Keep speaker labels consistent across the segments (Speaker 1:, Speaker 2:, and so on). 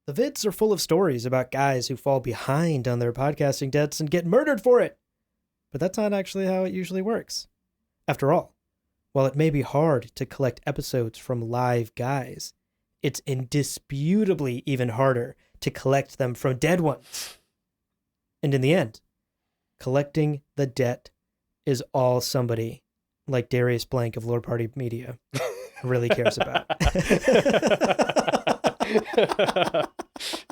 Speaker 1: The vids are full of stories about guys who fall behind on their podcasting debts and get murdered for it. But that's not actually how it usually works. After all, while it may be hard to collect episodes from live guys, it's indisputably even harder to collect them from dead ones. And in the end, collecting the debt is all somebody like Darius Blank of Lord Party Media really cares about.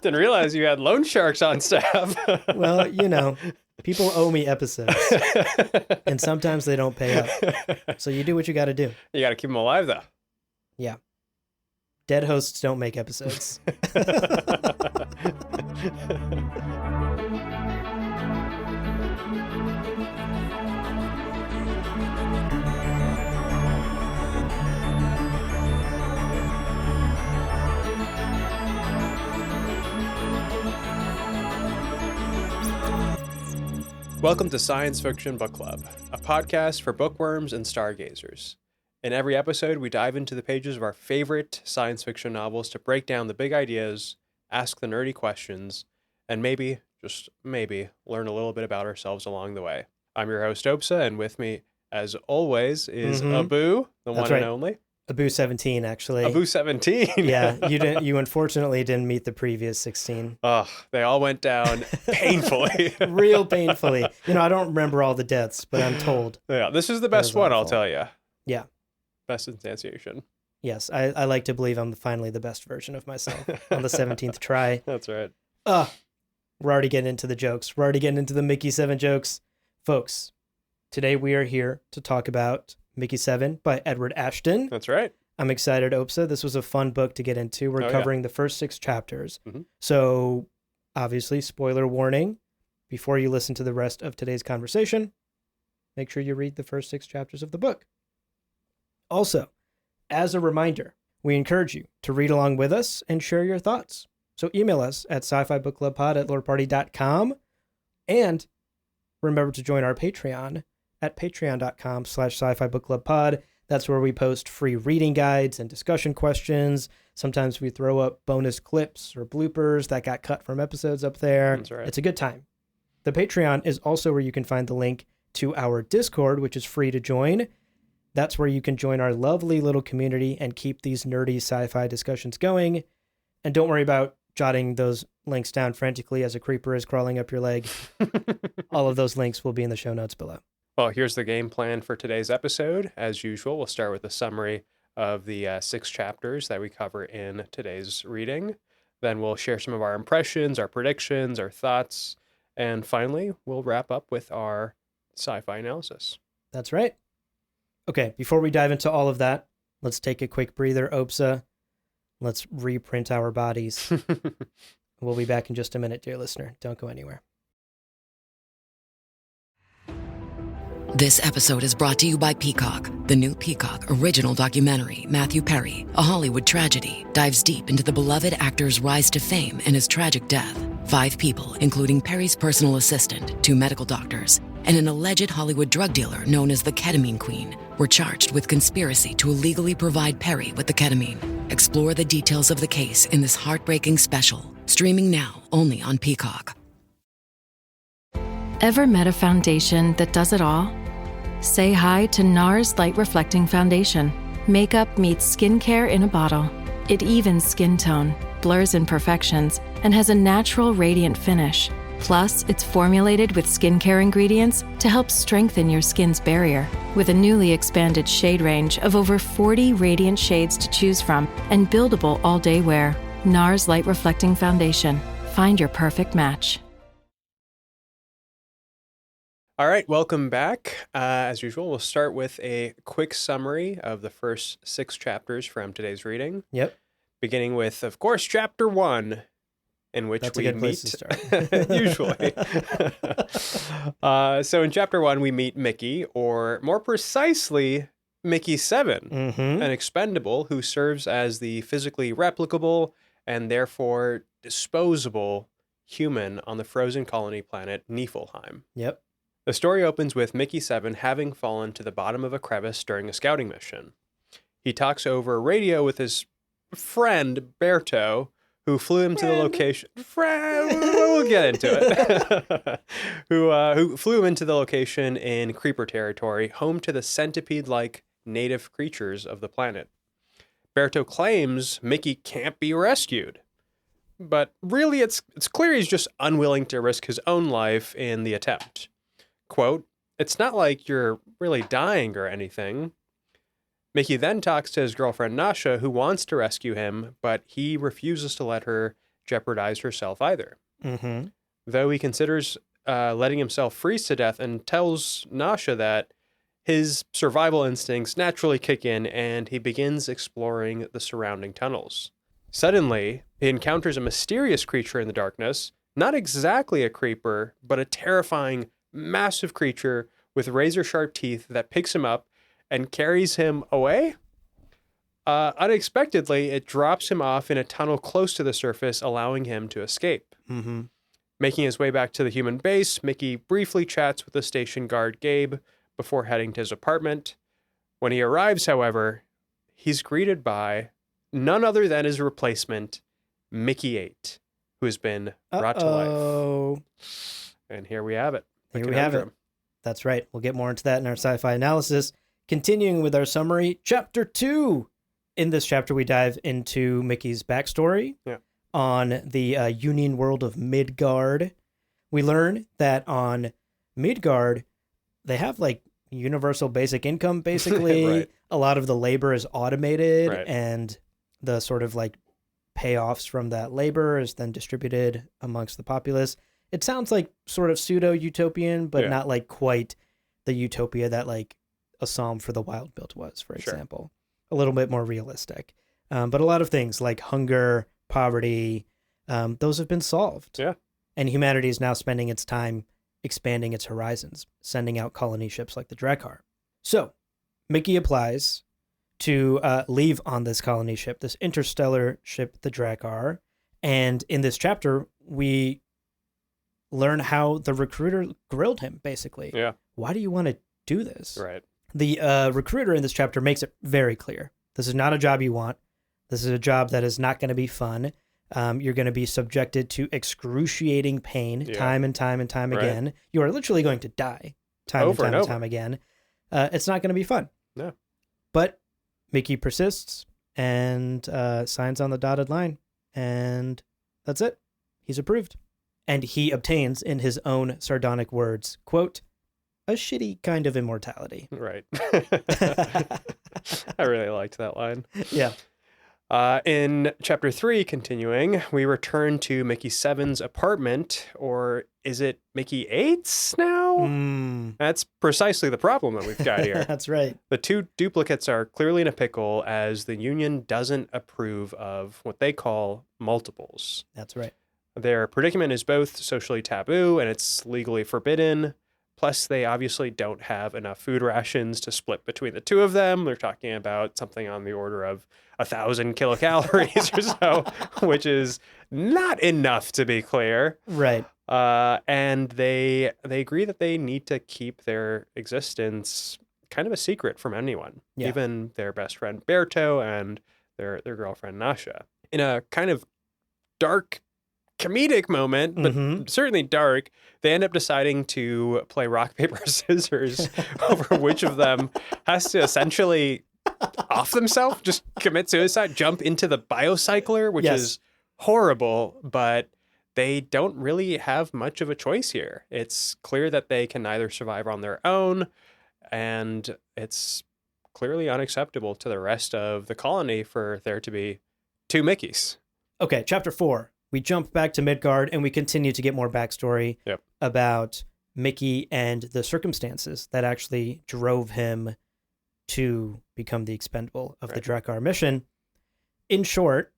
Speaker 2: Didn't realize you had loan sharks on staff.
Speaker 1: Well, people owe me episodes, and sometimes they don't pay up. So you do what you got to do.
Speaker 2: You got to keep them alive, though.
Speaker 1: Yeah. Dead hosts don't make episodes.
Speaker 2: Welcome to Science Fiction Book Club, a podcast for bookworms and stargazers. In every episode, we dive into the pages of our favorite science fiction novels to break down the big ideas, ask the nerdy questions, and maybe, just maybe, learn a little bit about ourselves along the way. I'm your host, Opsa, and with me, as always, is Abu, the
Speaker 1: That's
Speaker 2: one
Speaker 1: right.
Speaker 2: and only.
Speaker 1: Abu 17, actually.
Speaker 2: Abu 17.
Speaker 1: Yeah, you unfortunately didn't meet the previous 16.
Speaker 2: Ugh, they all went down painfully.
Speaker 1: Real painfully. I don't remember all the deaths, but I'm told.
Speaker 2: Yeah, this is the best
Speaker 1: was
Speaker 2: one, I'll
Speaker 1: awful.
Speaker 2: Oh, tell you.
Speaker 1: Yeah.
Speaker 2: Best instantiation.
Speaker 1: Yes, I like to believe I'm finally the best version of myself on the 17th try.
Speaker 2: That's right.
Speaker 1: We're already getting into the jokes. We're already getting into the Mickey7 jokes. Folks, today we are here to talk about Mickey7 by Edward Ashton.
Speaker 2: That's right.
Speaker 1: I'm excited, Opsa. This was a fun book to get into. We're covering the first 6 chapters.
Speaker 2: Mm-hmm.
Speaker 1: So, obviously, spoiler warning. Before you listen to the rest of today's conversation, make sure you read the first 6 chapters of the book. Also, as a reminder, we encourage you to read along with us and share your thoughts. So email us at sci-fi-bookclubpod@lordparty.com, and remember to join our Patreon at patreon.com/sci-fi-bookclubpod. That's where we post free reading guides and discussion questions. Sometimes we throw up bonus clips or bloopers that got cut from episodes up there.
Speaker 2: That's right.
Speaker 1: It's a good time. The Patreon is also where you can find the link to our Discord, which is free to join. That's where you can join our lovely little community and keep these nerdy sci-fi discussions going. And don't worry about jotting those links down frantically as a creeper is crawling up your leg. All of those links will be in the show notes below.
Speaker 2: Well, here's the game plan for today's episode. As usual, we'll start with a summary of the 6 chapters that we cover in today's reading. Then we'll share some of our impressions, our predictions, our thoughts, and finally, we'll wrap up with our sci-fi analysis.
Speaker 1: That's right. Okay, before we dive into all of that, let's take a quick breather, Opsa. Let's reprint our bodies. We'll be back in just a minute, dear listener. Don't go anywhere.
Speaker 3: This episode is brought to you by Peacock. The new Peacock original documentary, Matthew Perry, A Hollywood Tragedy, dives deep into the beloved actor's rise to fame and his tragic death. 5 people, including Perry's personal assistant, 2 medical doctors, and an alleged Hollywood drug dealer known as the Ketamine Queen, were charged with conspiracy to illegally provide Perry with the ketamine. Explore the details of the case in this heartbreaking special, streaming now only on Peacock.
Speaker 4: Ever met a foundation that does it all? Say hi to NARS Light Reflecting Foundation. Makeup meets skincare in a bottle. It evens skin tone, blurs imperfections, and has a natural radiant finish. Plus, it's formulated with skincare ingredients to help strengthen your skin's barrier. With a newly expanded shade range of over 40 radiant shades to choose from and buildable all-day wear. NARS Light Reflecting Foundation. Find your perfect match.
Speaker 2: All right, welcome back. As usual, we'll start with a quick summary of the first 6 chapters from today's reading.
Speaker 1: Yep.
Speaker 2: Beginning with, of course, chapter 1, in which
Speaker 1: That's
Speaker 2: we
Speaker 1: a good place
Speaker 2: meet
Speaker 1: to start.
Speaker 2: usually. So in chapter 1, we meet Mickey, or more precisely, Mickey7,
Speaker 1: Mm-hmm.
Speaker 2: an expendable who serves as the physically replicable and therefore disposable human on the frozen colony planet Niflheim.
Speaker 1: Yep.
Speaker 2: The story opens with Mickey7 having fallen to the bottom of a crevice during a scouting mission. He talks over radio with his friend, Berto, who flew him to the location. We'll get into it. who flew him into the location in Creeper territory, home to the centipede-like native creatures of the planet. Berto claims Mickey can't be rescued, but really it's clear he's just unwilling to risk his own life in the attempt. Quote, "It's not like you're really dying or anything." Mickey then talks to his girlfriend Nasha, who wants to rescue him, but he refuses to let her jeopardize herself either.
Speaker 1: Mm-hmm.
Speaker 2: Though he considers letting himself freeze to death and tells Nasha that his survival instincts naturally kick in and he begins exploring the surrounding tunnels. Suddenly, he encounters a mysterious creature in the darkness, not exactly a creeper, but a terrifying, massive creature with razor-sharp teeth that picks him up and carries him away. Unexpectedly, it drops him off in a tunnel close to the surface, allowing him to escape.
Speaker 1: Mm-hmm.
Speaker 2: Making his way back to the human base, Mickey briefly chats with the station guard Gabe before heading to his apartment. When he arrives, however, he's greeted by none other than his replacement, Mickey-8, who has been brought to life. And here we have it.
Speaker 1: Here we have it. That's right. We'll get more into that in our sci-fi analysis. Continuing with our summary, Chapter 2. In this chapter, we dive into Mickey's backstory on the Union world of Midgard. We learn that on Midgard, they have like universal basic income, basically.
Speaker 2: Right.
Speaker 1: A lot of the labor is automated,
Speaker 2: Right.
Speaker 1: and the sort of like payoffs from that labor is then distributed amongst the populace. It sounds like sort of pseudo-utopian, but not like quite the utopia that like a Psalm for the Wild Built was, for example. A little bit more realistic. But a lot of things like hunger, poverty, those have been solved.
Speaker 2: Yeah.
Speaker 1: And humanity is now spending its time expanding its horizons, sending out colony ships like the Drakkar. So Mickey applies to leave on this colony ship, this interstellar ship, the Drakkar. And in this chapter, we learn how the recruiter grilled him, basically.
Speaker 2: Yeah.
Speaker 1: Why do you want to do this?
Speaker 2: Right.
Speaker 1: The recruiter in this chapter makes it very clear. This is not a job you want. This is a job that is not going to be fun. You're going to be subjected to excruciating pain time and time and time again. You are literally going to die time and time again. It's not going to be fun.
Speaker 2: No.
Speaker 1: But Mickey persists and signs on the dotted line. And that's it. He's approved. And he obtains, in his own sardonic words, quote, a shitty kind of immortality.
Speaker 2: Right. I really liked that line.
Speaker 1: Yeah.
Speaker 2: In chapter 3, continuing, we return to Mickey7's apartment, or is it Mickey-8's now? That's precisely the problem that we've got here.
Speaker 1: That's right.
Speaker 2: The two duplicates are clearly in a pickle as the Union doesn't approve of what they call multiples.
Speaker 1: That's right.
Speaker 2: Their predicament is both socially taboo and it's legally forbidden. Plus, they obviously don't have enough food rations to split between the two of them. They're talking about something on the order of 1,000 kilocalories or so, which is not enough, to be clear.
Speaker 1: Right.
Speaker 2: And they agree that they need to keep their existence kind of a secret from anyone, even their best friend Berto and their girlfriend Nasha. In a kind of dark comedic moment, but certainly dark, they end up deciding to play rock, paper, scissors over which of them has to essentially off themselves, just commit suicide, jump into the biocycler, which is horrible, but they don't really have much of a choice here. It's clear that they can neither survive on their own, and it's clearly unacceptable to the rest of the colony for there to be two Mickeys.
Speaker 1: Okay, chapter 4. We jump back to Midgard and we continue to get more backstory about Mickey and the circumstances that actually drove him to become the expendable of the Drakkar mission. In short,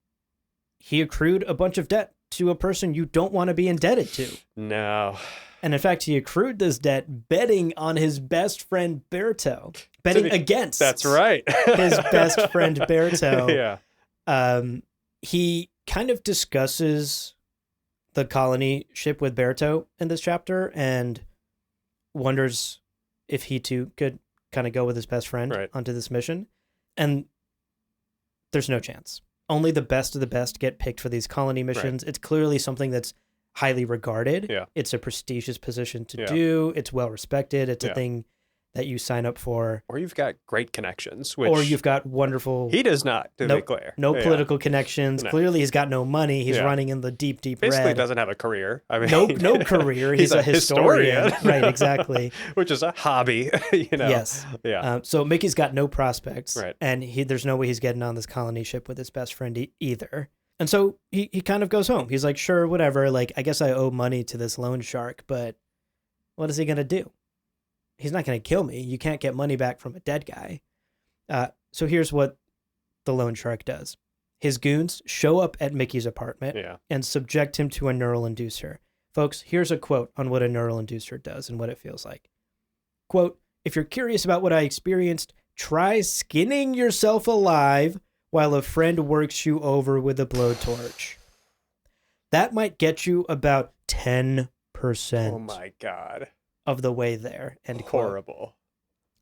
Speaker 1: he accrued a bunch of debt to a person you don't want to be indebted to.
Speaker 2: No.
Speaker 1: And in fact, he accrued this debt betting on his best friend Berto. Betting against.
Speaker 2: That's right.
Speaker 1: his best friend Berto.
Speaker 2: Yeah.
Speaker 1: He kind of discusses the colony ship with Berto in this chapter and wonders if he too could kind of go with his best friend onto this mission. And there's no chance. only the best of the best get picked for these colony missions. It's clearly something that's highly regarded.
Speaker 2: Yeah.
Speaker 1: It's a prestigious position to
Speaker 2: Yeah.
Speaker 1: do. It's well respected. It's a thing that you sign up for.
Speaker 2: Or you've got great connections, which
Speaker 1: Or you've got wonderful...
Speaker 2: he does not, to be clear.
Speaker 1: No political connections.
Speaker 2: No.
Speaker 1: Clearly, he's got no money. He's running in the deep, deep
Speaker 2: Basically
Speaker 1: red.
Speaker 2: doesn't have a career. I mean,
Speaker 1: No career. He's a historian. Right, exactly.
Speaker 2: Which is a hobby, you know.
Speaker 1: Yes.
Speaker 2: Yeah.
Speaker 1: So Mickey's got no prospects.
Speaker 2: Right.
Speaker 1: And there's no way he's getting on this colony ship with his best friend either. And so he kind of goes home. He's like, sure, whatever. Like, I guess I owe money to this loan shark, but what is he going to do? He's not going to kill me. You can't get money back from a dead guy. So here's what the loan shark does. His goons show up at Mickey's apartment and subject him to a neural inducer. Folks, here's a quote on what a neural inducer does and what it feels like. Quote, if you're curious about what I experienced, try skinning yourself alive while a friend works you over with a blowtorch. That might get you about 10%.
Speaker 2: Oh my God.
Speaker 1: Of the way there. And
Speaker 2: horrible.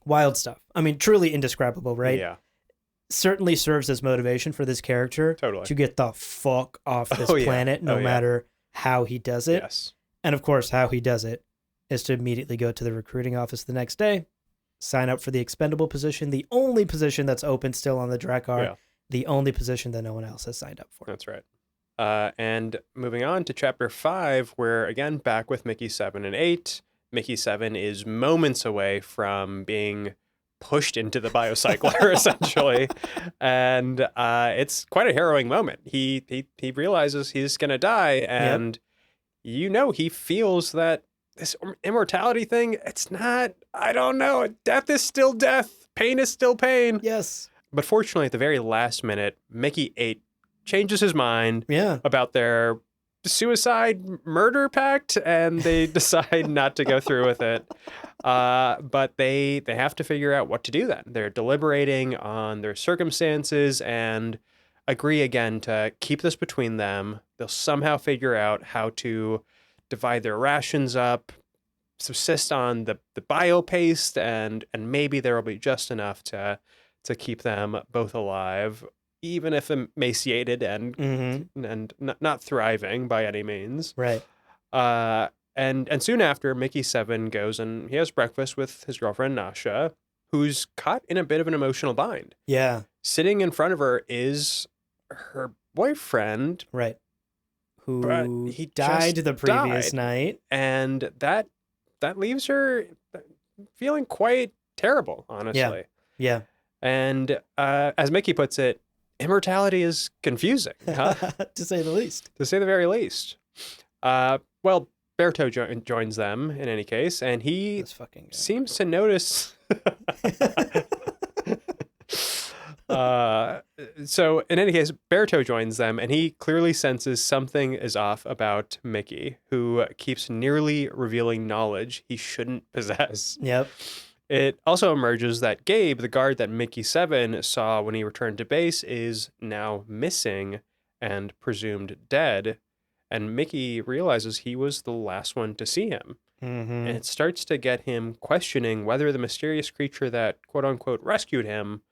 Speaker 1: Wild stuff. I mean, truly indescribable, right?
Speaker 2: Yeah.
Speaker 1: Certainly serves as motivation for this character to get the fuck off this planet, no matter how he does it.
Speaker 2: Yes.
Speaker 1: And of course, how he does it is to immediately go to the recruiting office the next day, sign up for the expendable position, the only position that's open still on the Drakkar, the only position that no one else has signed up for.
Speaker 2: That's right. And moving on to chapter 5, where again, back with Mickey7 and 8, Mickey7 is moments away from being pushed into the biocycler, essentially. And it's quite a harrowing moment. He realizes he's going to die, and he feels that this immortality thing, it's not, I don't know, death is still death, pain is still pain.
Speaker 1: Yes.
Speaker 2: But fortunately, at the very last minute, Mickey 8 changes his mind about their suicide murder pact, and they decide not to go through with it. But they have to figure out what to do then. They're deliberating on their circumstances and agree again to keep this between them. They'll somehow figure out how to divide their rations up, subsist on the bio paste, and maybe there will be just enough to keep them both alive, even if emaciated and not thriving by any means.
Speaker 1: Right.
Speaker 2: And soon after, Mickey7 goes and he has breakfast with his girlfriend, Nasha, who's caught in a bit of an emotional bind.
Speaker 1: Yeah.
Speaker 2: Sitting in front of her is her boyfriend.
Speaker 1: Right. Who he died the previous night. And
Speaker 2: that leaves her feeling quite terrible, honestly.
Speaker 1: Yeah.
Speaker 2: And as Mickey puts it, immortality is confusing, huh?
Speaker 1: To say the least.
Speaker 2: To say the very least. Well, Berto joins them in any case, and he seems to notice. So in any case, Berto joins them, and he clearly senses something is off about Mickey, who keeps nearly revealing knowledge he shouldn't possess.
Speaker 1: Yep.
Speaker 2: It also emerges that Gabe, the guard that Mickey7 saw when he returned to base, is now missing and presumed dead. And Mickey realizes he was the last one to see him. And it starts to get him questioning whether the mysterious creature that, quote unquote, rescued him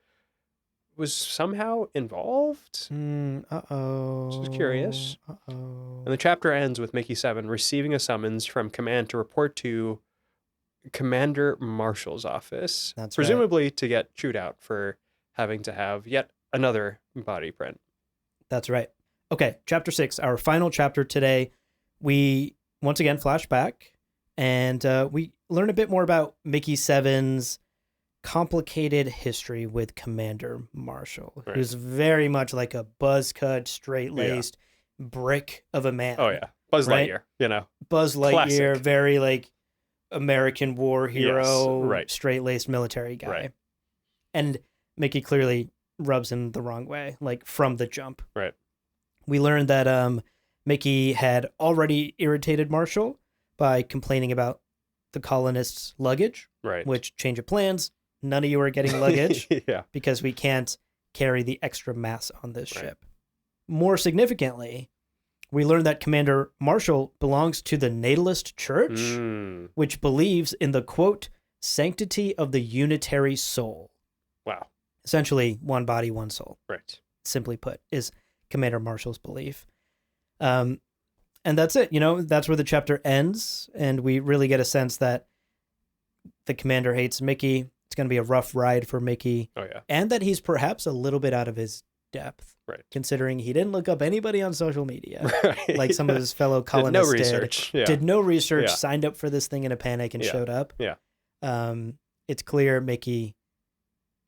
Speaker 2: was somehow involved.
Speaker 1: Uh-oh.
Speaker 2: Just curious.
Speaker 1: Uh-oh.
Speaker 2: And the chapter ends with Mickey7 receiving a summons from command to report to Commander Marshall's office.
Speaker 1: That's
Speaker 2: presumably to get chewed out for having to have yet another body print.
Speaker 1: That's right. Okay, chapter 6, our final chapter today. We once again flash back, and we learn a bit more about Mickey7's complicated history with Commander Marshall, who's very much like a buzz-cut, straight-laced brick of a man.
Speaker 2: Oh, yeah. Buzz Lightyear, you know.
Speaker 1: Buzz Lightyear,
Speaker 2: Classic.
Speaker 1: very like American war hero,
Speaker 2: Yes,
Speaker 1: straight-laced military guy.
Speaker 2: Right.
Speaker 1: And Mickey clearly rubs him the wrong way, like from the jump.
Speaker 2: Right.
Speaker 1: We learned that Mickey had already irritated Marshall by complaining about the colonists' luggage,
Speaker 2: Right.
Speaker 1: which change of plans. None of you are getting luggage
Speaker 2: Yeah.
Speaker 1: because we can't carry the extra mass on this ship. More significantly, we learned that Commander Marshall belongs to the Natalist Church, which believes in the, quote, sanctity of the unitary soul.
Speaker 2: Wow.
Speaker 1: Essentially, one body, one soul.
Speaker 2: Right.
Speaker 1: Simply put, is Commander Marshall's belief. And that's it. That's where the chapter ends. And we really get a sense that the commander hates Mickey. It's going to be a rough ride for Mickey.
Speaker 2: Oh, yeah.
Speaker 1: And that he's perhaps a little bit out of his depth.
Speaker 2: Right.
Speaker 1: Considering he didn't look up anybody on social media.
Speaker 2: Right.
Speaker 1: Like some of his fellow colonists
Speaker 2: did. No research. Yeah.
Speaker 1: Did no research,
Speaker 2: Yeah.
Speaker 1: signed up for this thing in a panic and showed up.
Speaker 2: Yeah.
Speaker 1: It's clear Mickey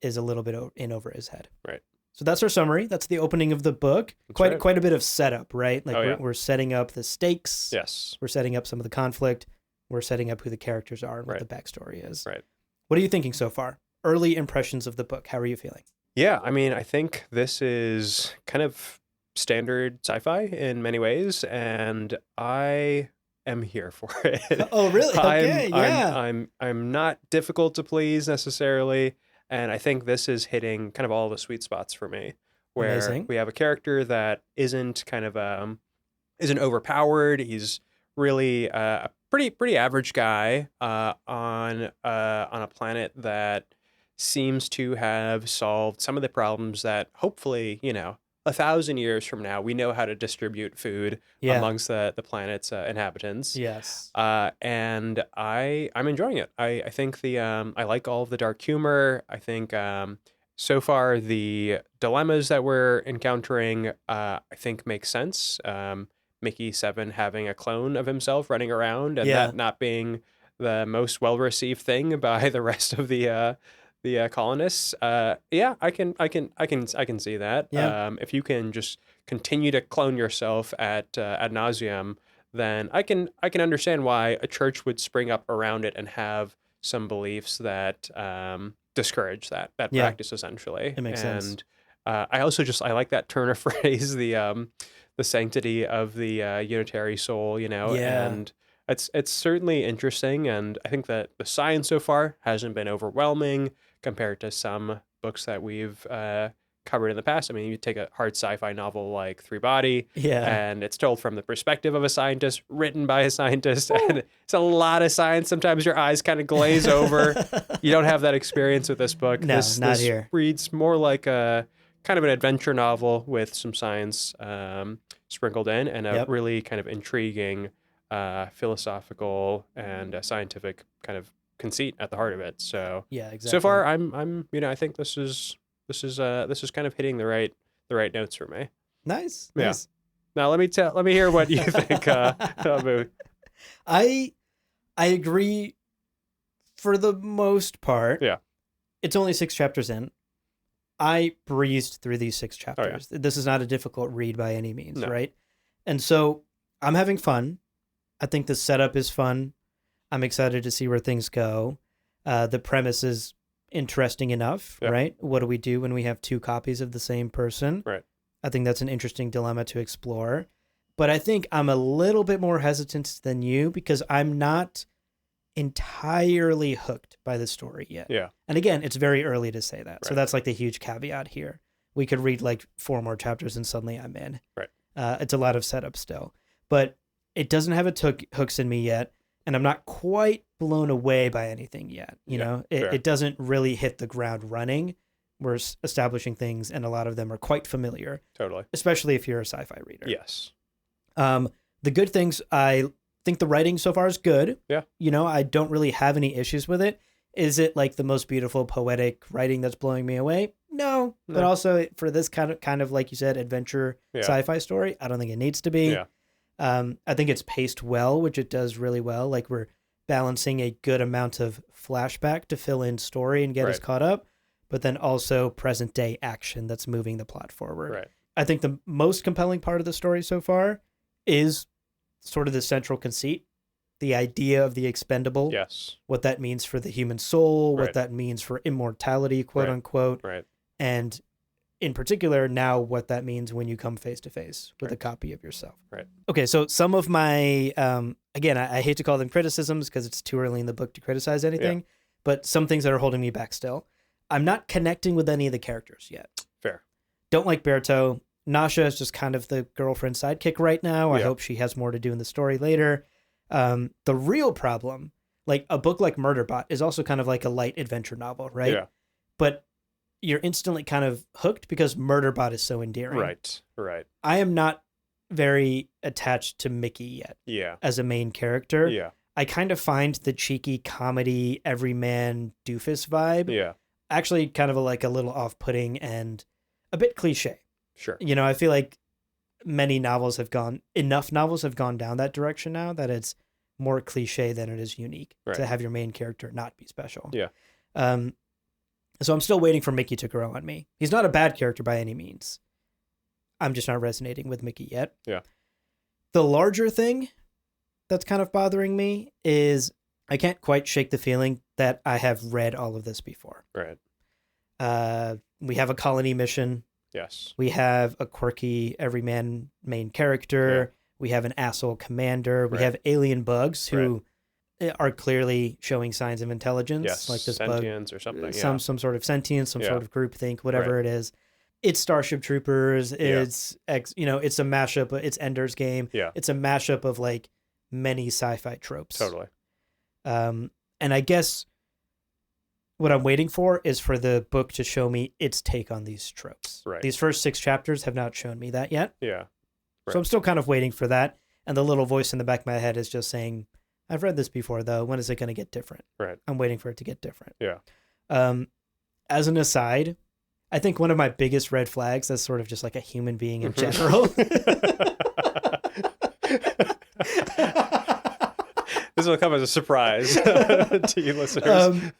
Speaker 1: is a little bit in over his head.
Speaker 2: Right.
Speaker 1: So that's our summary. That's the opening of the book.
Speaker 2: Right.
Speaker 1: Quite a bit of setup, right? Like we're setting up the stakes.
Speaker 2: Yes.
Speaker 1: We're setting up some of the conflict. We're setting up who the characters are and what
Speaker 2: Right.
Speaker 1: the backstory is.
Speaker 2: Right.
Speaker 1: What are you thinking so far? Early impressions of the book. How are you feeling?
Speaker 2: Yeah, I mean, I think this is kind of standard sci-fi in many ways, and I am here for it.
Speaker 1: Oh, really? Okay, yeah.
Speaker 2: I'm not difficult to please necessarily, and I think this is hitting kind of all the sweet spots for me, where
Speaker 1: Amazing.
Speaker 2: we have a character that isn't kind of isn't overpowered. He's really a pretty average guy on a planet that seems to have solved some of the problems that hopefully, 1,000 years from now, we know how to distribute food amongst the planet's inhabitants.
Speaker 1: Yes.
Speaker 2: And I'm enjoying it. I think I like all of the dark humor. I think so far the dilemmas that we're encountering, I think make sense. Mickey7 having a clone of himself running around and that not being the most well-received thing by the rest of the colonists. I can see that.
Speaker 1: Yeah.
Speaker 2: If you can just continue to clone yourself ad nauseum, then I can understand why a church would spring up around it and have some beliefs that discourage that practice essentially.
Speaker 1: It makes sense.
Speaker 2: And I like that turn of phrase, the sanctity of the unitary soul, and it's certainly interesting. And I think that the science so far hasn't been overwhelming compared to some books that we've covered in the past. I mean, you take a hard sci-fi novel like Three Body, and it's told from the perspective of a scientist, written by a scientist, and it's a lot of science. Sometimes your eyes kind of glaze over. You don't have that experience with this book.
Speaker 1: No,
Speaker 2: this
Speaker 1: here.
Speaker 2: Reads more like a kind of an adventure novel with some science sprinkled in, and a really kind of intriguing philosophical and scientific kind of conceit at the heart of it. So
Speaker 1: yeah, exactly.
Speaker 2: So far, I'm I think this is kind of hitting the right notes for me.
Speaker 1: Nice.
Speaker 2: Yeah.
Speaker 1: Nice.
Speaker 2: Now let me hear what you think. Abu.
Speaker 1: I agree for the most part.
Speaker 2: Yeah.
Speaker 1: It's only 6 chapters in. I breezed through these 6 chapters. Oh, yeah. This is not a difficult read by any means, right? And so I'm having fun. I think the setup is fun. I'm excited to see where things go. The premise is interesting enough, right? What do we do when we have 2 copies of the same person?
Speaker 2: Right.
Speaker 1: I think that's an interesting dilemma to explore. But I think I'm a little bit more hesitant than you because I'm not entirely hooked by the story yet.
Speaker 2: Yeah.
Speaker 1: And again, it's very early to say that. Right. So that's like the huge caveat here. We could read like 4 more chapters and suddenly I'm in.
Speaker 2: Right.
Speaker 1: It's a lot of setup still. But it doesn't have hooks in me yet. And I'm not quite blown away by anything yet. You know, it doesn't really hit the ground running. We're establishing things and a lot of them are quite familiar.
Speaker 2: Totally.
Speaker 1: Especially if you're a sci-fi reader.
Speaker 2: Yes.
Speaker 1: The good things, I think the writing so far is good.
Speaker 2: Yeah.
Speaker 1: I don't really have any issues with it. Is it like the most beautiful poetic writing that's blowing me away? No. But also for this kind of like you said, adventure sci-fi story, I don't think it needs to be.
Speaker 2: Yeah.
Speaker 1: I think it's paced well, which it does really well. Like we're balancing a good amount of flashback to fill in story and get us caught up, but then also present day action that's moving the plot forward.
Speaker 2: Right.
Speaker 1: I think the most compelling part of the story so far is sort of the central conceit, the idea of the expendable, what that means for the human soul, what that means for immortality, quote unquote, and in particular, now what that means when you come face to face with a copy of yourself.
Speaker 2: Right.
Speaker 1: Okay, so some of my, again, I hate to call them criticisms because it's too early in the book to criticize anything, but some things that are holding me back still. I'm not connecting with any of the characters yet.
Speaker 2: Fair.
Speaker 1: Don't like Berto. Nasha is just kind of the girlfriend sidekick right now. I hope she has more to do in the story later. The real problem, like a book like Murderbot is also kind of like a light adventure novel, right?
Speaker 2: Yeah.
Speaker 1: But you're instantly kind of hooked because Murderbot is so endearing.
Speaker 2: Right.
Speaker 1: I am not very attached to Mickey yet.
Speaker 2: Yeah.
Speaker 1: As a main character.
Speaker 2: Yeah.
Speaker 1: I kind of find the cheeky comedy everyman doofus vibe
Speaker 2: Yeah.
Speaker 1: actually kind of like a little off-putting and a bit cliche.
Speaker 2: Sure.
Speaker 1: You know, I feel like enough novels have gone down that direction now that it's more cliche than it is unique to have your main character not be special.
Speaker 2: Yeah.
Speaker 1: So I'm still waiting for Mickey to grow on me. He's not a bad character by any means. I'm just not resonating with Mickey yet.
Speaker 2: Yeah.
Speaker 1: The larger thing that's kind of bothering me is I can't quite shake the feeling that I have read all of this before.
Speaker 2: Right.
Speaker 1: We have a colony mission.
Speaker 2: Yes.
Speaker 1: We have a quirky everyman main character. Yeah. We have an asshole commander. We have alien bugs who are clearly showing signs of intelligence, like this
Speaker 2: sentience
Speaker 1: bug,
Speaker 2: or something.
Speaker 1: Some sort of sentience, some sort of groupthink, whatever it is. It's Starship Troopers. It's it's a mashup. It's Ender's Game.
Speaker 2: Yeah.
Speaker 1: It's a mashup of like many sci-fi tropes.
Speaker 2: Totally.
Speaker 1: And I guess what I'm waiting for is for the book to show me its take on these tropes.
Speaker 2: Right.
Speaker 1: These first 6 chapters have not shown me that yet.
Speaker 2: Yeah. Right.
Speaker 1: So I'm still kind of waiting for that. And the little voice in the back of my head is just saying, I've read this before, though. When is it going to get different?
Speaker 2: Right.
Speaker 1: I'm waiting for it to get different.
Speaker 2: Yeah.
Speaker 1: As an aside, I think one of my biggest red flags as sort of just like a human being in general.
Speaker 2: This will come as a surprise to you listeners.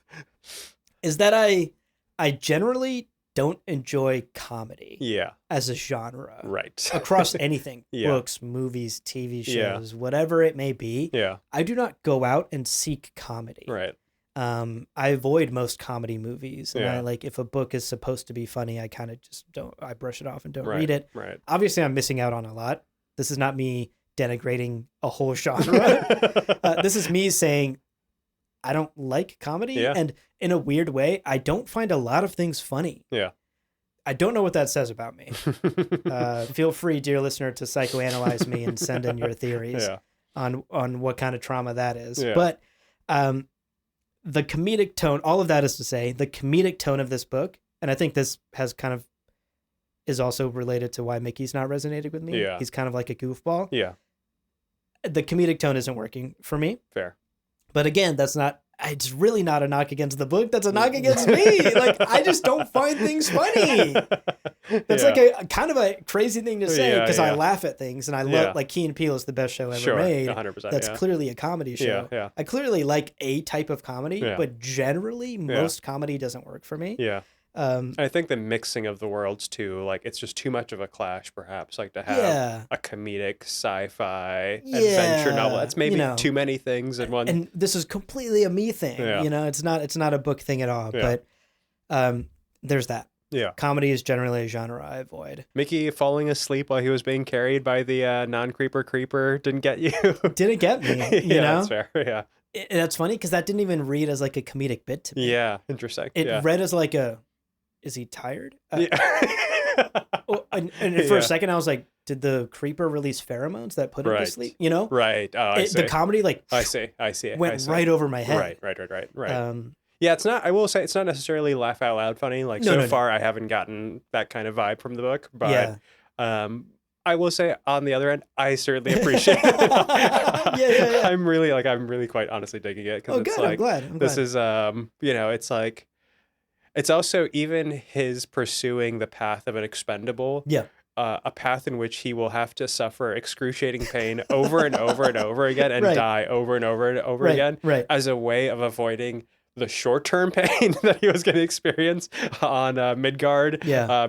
Speaker 1: Is that I generally don't enjoy comedy as a genre.
Speaker 2: Right.
Speaker 1: Across anything. Books, movies, TV shows, whatever it may be.
Speaker 2: Yeah.
Speaker 1: I do not go out and seek comedy.
Speaker 2: Right.
Speaker 1: I avoid most comedy movies. And I like, if a book is supposed to be funny, I kind of just I brush it off and don't read it.
Speaker 2: Right.
Speaker 1: Obviously, I'm missing out on a lot. This is not me denigrating a whole genre. This is me saying, I don't like comedy.
Speaker 2: Yeah.
Speaker 1: And in a weird way, I don't find a lot of things funny.
Speaker 2: Yeah.
Speaker 1: I don't know what that says about me. Feel free, dear listener, to psychoanalyze me and send in your theories on what kind of trauma that is.
Speaker 2: Yeah.
Speaker 1: But the comedic tone, all of that is to say, the comedic tone of this book, and I think this is also related to why Mickey's not resonating with me.
Speaker 2: Yeah.
Speaker 1: He's kind of like a goofball.
Speaker 2: Yeah.
Speaker 1: The comedic tone isn't working for me.
Speaker 2: Fair.
Speaker 1: But again, it's really not a knock against the book. That's a knock against me. Like, I just don't find things funny. That's like a kind of a crazy thing to say because I laugh at things and I love, like, Key and Peele is the best show ever made.
Speaker 2: 100%.
Speaker 1: That's clearly a comedy show.
Speaker 2: Yeah.
Speaker 1: I clearly like a type of comedy, but generally most comedy doesn't work for me.
Speaker 2: Yeah. I think the mixing of the worlds too, like it's just too much of a clash, perhaps. Like to have a comedic sci-fi adventure novel. That's maybe too many things in one.
Speaker 1: And this is completely a me thing.
Speaker 2: Yeah.
Speaker 1: It's not a book thing at all.
Speaker 2: Yeah.
Speaker 1: But there's that.
Speaker 2: Yeah.
Speaker 1: Comedy is generally a genre I avoid.
Speaker 2: Mickey falling asleep while he was being carried by the non-creeper creeper didn't get you.
Speaker 1: Didn't get me. You know?
Speaker 2: That's fair. Yeah.
Speaker 1: That's funny because that didn't even read as like a comedic bit to me.
Speaker 2: Yeah. Interesting.
Speaker 1: It read as like is he tired?
Speaker 2: Yeah.
Speaker 1: and for a second, I was like, did the creeper release pheromones that put him to sleep?
Speaker 2: Right. Oh, I see.
Speaker 1: The comedy, like,
Speaker 2: I see.
Speaker 1: Went right over my head.
Speaker 2: Right. Yeah, it's not, I will say, it's not necessarily laugh out loud funny. Like, so far, I haven't gotten that kind of vibe from the book. But I will say, on the other end, I certainly appreciate it. I'm really quite honestly digging it.
Speaker 1: Oh, good. I'm glad.
Speaker 2: This is, it's like, it's also even his pursuing the path of an expendable.
Speaker 1: Yeah.
Speaker 2: A path in which he will have to suffer excruciating pain over and over and over again and die over and over and over again as a way of avoiding the short-term pain that he was going to experience on Midgard.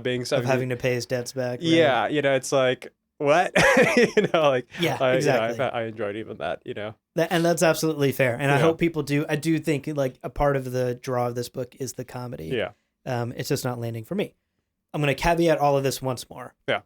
Speaker 2: Being
Speaker 1: of having to pay his debts back. Right?
Speaker 2: Yeah. It's like, what?
Speaker 1: Exactly.
Speaker 2: I enjoyed even that,
Speaker 1: And that's absolutely fair. And I hope people do. I do think like a part of the draw of this book is the comedy.
Speaker 2: Yeah.
Speaker 1: It's just not landing for me. I'm going to caveat all of this once more.
Speaker 2: Yeah.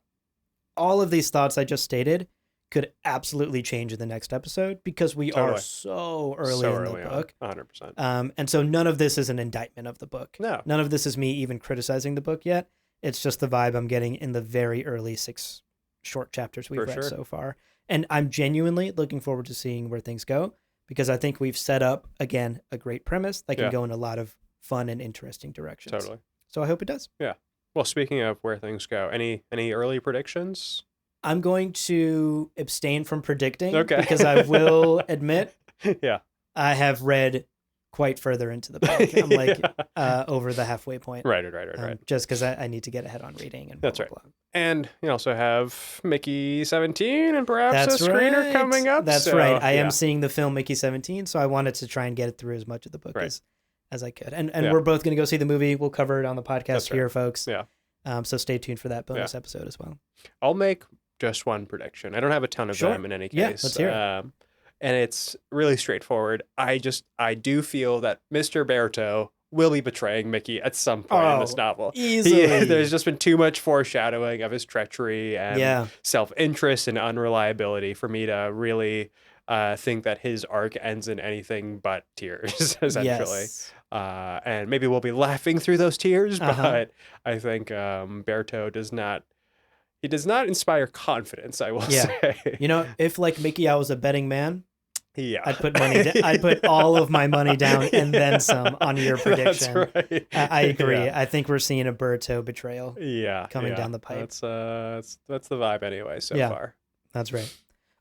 Speaker 1: All of these thoughts I just stated could absolutely change in the next episode because we are so early in the book.
Speaker 2: 100%.
Speaker 1: And so none of this is an indictment of the book.
Speaker 2: No.
Speaker 1: None of this is me even criticizing the book yet. It's just the vibe I'm getting in the very early 6 short chapters we've read so far. And I'm genuinely looking forward to seeing where things go because I think we've set up, again, a great premise that can go in a lot of fun and interesting directions.
Speaker 2: Totally.
Speaker 1: So I hope it does.
Speaker 2: Yeah. Well, speaking of where things go, any early predictions?
Speaker 1: I'm going to abstain from predicting
Speaker 2: because
Speaker 1: I will admit
Speaker 2: yeah,
Speaker 1: I have read quite further into the book. I'm like over the halfway point.
Speaker 2: Right.
Speaker 1: Just because I need to get ahead on reading. And
Speaker 2: That's
Speaker 1: blah,
Speaker 2: right.
Speaker 1: blah, blah.
Speaker 2: And you also have Mickey 17 and perhaps a screener coming up.
Speaker 1: That's right. I am seeing the film Mickey 17, so I wanted to try and get it through as much of the book as I could. And we're both going to go see the movie. We'll cover it on the podcast here, folks.
Speaker 2: Yeah.
Speaker 1: So stay tuned for that bonus episode as well.
Speaker 2: I'll make just one prediction. I don't have a ton of them in any case.
Speaker 1: Yeah, let's hear it.
Speaker 2: And it's really straightforward. I do feel that Mr. Berto will be betraying Mickey at some point in this novel.
Speaker 1: Easily.
Speaker 2: There's just been too much foreshadowing of his treachery and self-interest and unreliability for me to really think that his arc ends in anything but tears, essentially. Yes. And maybe we'll be laughing through those tears, but I think Berto does not inspire confidence, I will say.
Speaker 1: You know, if like Mickey, I was a betting man,
Speaker 2: I'd
Speaker 1: put money. I'd put all of my money down and then some on your prediction.
Speaker 2: That's right.
Speaker 1: I agree. I think we're seeing a Berto betrayal. Coming down the pipe.
Speaker 2: That's the vibe anyway so far.
Speaker 1: That's right.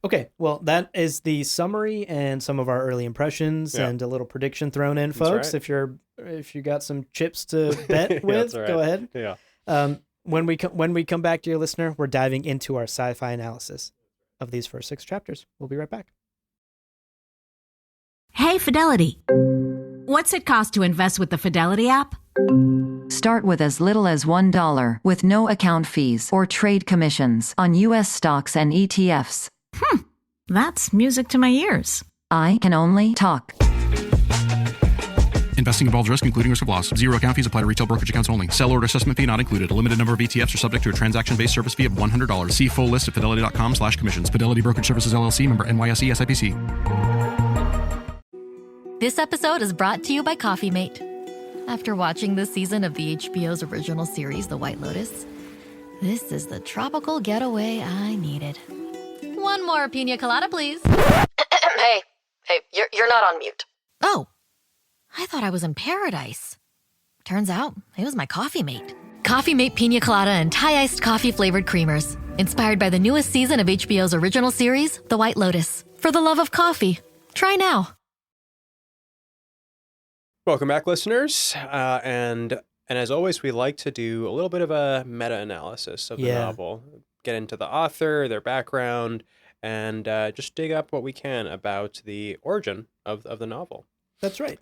Speaker 1: Okay, well, that is the summary and some of our early impressions and a little prediction thrown in, folks.
Speaker 2: Right.
Speaker 1: If you got some chips to bet with, go ahead.
Speaker 2: Yeah.
Speaker 1: When we come back, dear listener, we're diving into our sci-fi analysis of these first 6 chapters. We'll be right back.
Speaker 5: Hey, Fidelity. What's it cost to invest with the Fidelity app?
Speaker 6: Start with as little as $1 with no account fees or trade commissions on U.S. stocks and ETFs.
Speaker 5: That's music to my ears.
Speaker 6: I can only talk.
Speaker 7: Investing involves risk, including risk of loss. Zero account fees apply to retail brokerage accounts only. Sell order assessment fee not included. A limited number of ETFs are subject to a transaction-based service fee of $100. See full list at fidelity.com/commissions. Fidelity Brokerage Services, LLC, member NYSE SIPC.
Speaker 8: This episode is brought to you by Coffee Mate. After watching this season of the HBO's original series, The White Lotus, this is the tropical getaway I needed. One more pina colada, please.
Speaker 9: Hey, you're not on mute.
Speaker 8: Oh, I thought I was in paradise. Turns out it was my Coffee Mate. Coffee Mate pina colada and Thai-iced coffee-flavored creamers. Inspired by the newest season of HBO's original series, The White Lotus. For the love of coffee. Try now.
Speaker 2: Welcome back, listeners. And as always, we like to do a little bit of a meta-analysis of the novel. Get into the author, their background, and just dig up what we can about the origin of the novel.
Speaker 1: That's right.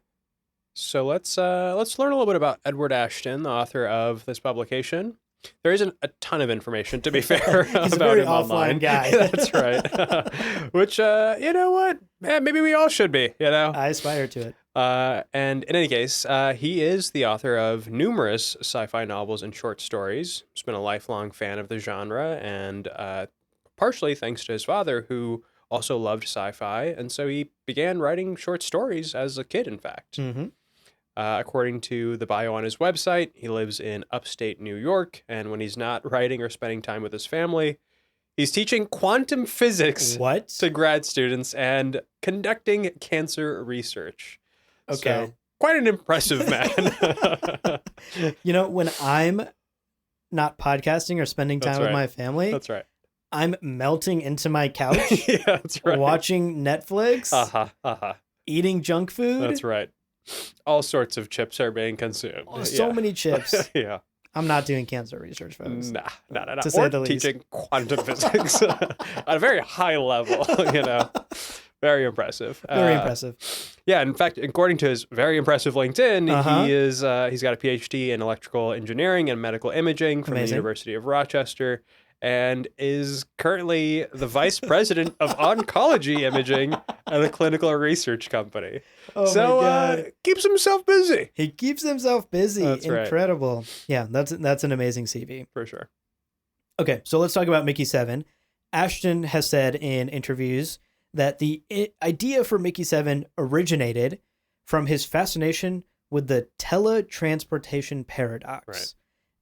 Speaker 2: So let's learn a little bit about Edward Ashton, the author of this publication. There isn't a ton of information, to be fair,
Speaker 1: He's
Speaker 2: about
Speaker 1: a very
Speaker 2: him
Speaker 1: offline
Speaker 2: online.
Speaker 1: guy.
Speaker 2: That's right. Which, you know what? Maybe we all should be, you know?
Speaker 1: I aspire to it.
Speaker 2: And in any case, he is the author of numerous sci-fi novels and short stories. He's been a lifelong fan of the genre, and partially thanks to his father, who also loved sci-fi. And so he began writing short stories as a kid, in fact.
Speaker 1: Mm-hmm.
Speaker 2: According to the bio on his website, he lives in upstate New York, and when he's not writing or spending time with his family, he's teaching quantum physics to grad students and conducting cancer research.
Speaker 1: Okay.
Speaker 2: So, quite an impressive man.
Speaker 1: You know, when I'm not podcasting or spending time with my family,
Speaker 2: that's right.
Speaker 1: I'm melting into my couch,
Speaker 2: yeah, that's right.
Speaker 1: watching Netflix, eating junk food.
Speaker 2: That's right. All sorts of chips are being consumed.
Speaker 1: Oh, so many chips.
Speaker 2: Yeah.
Speaker 1: I'm not doing cancer research, folks.
Speaker 2: Nah.
Speaker 1: To say the least.
Speaker 2: Teaching quantum physics at a very high level, you know. Very impressive.
Speaker 1: Very impressive.
Speaker 2: Yeah, in fact, according to his very impressive LinkedIn, he's got a PhD in electrical engineering and medical imaging from the University of Rochester, and is currently the vice president of oncology imaging at a clinical research company.
Speaker 1: Oh so, my God.
Speaker 2: Keeps himself busy.
Speaker 1: He keeps himself busy.
Speaker 2: That's
Speaker 1: Incredible.
Speaker 2: Right.
Speaker 1: Yeah, that's an amazing CV.
Speaker 2: For sure.
Speaker 1: Okay, so let's talk about Mickey7. Ashton has said in interviews that the idea for Mickey7 originated from his fascination with the teletransportation paradox.
Speaker 2: Right.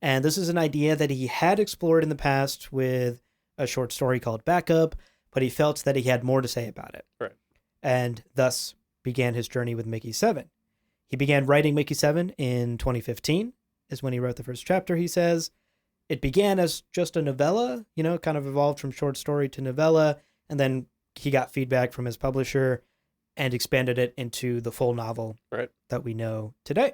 Speaker 1: And this is an idea that he had explored in the past with a short story called Backup, but he felt that he had more to say about it.
Speaker 2: Right.
Speaker 1: And thus began his journey with Mickey7. He began writing Mickey7 in 2015, is when he wrote the first chapter, he says. It began as just a novella, kind of evolved from short story to novella, and then he got feedback from his publisher and expanded it into the full novel that we know today.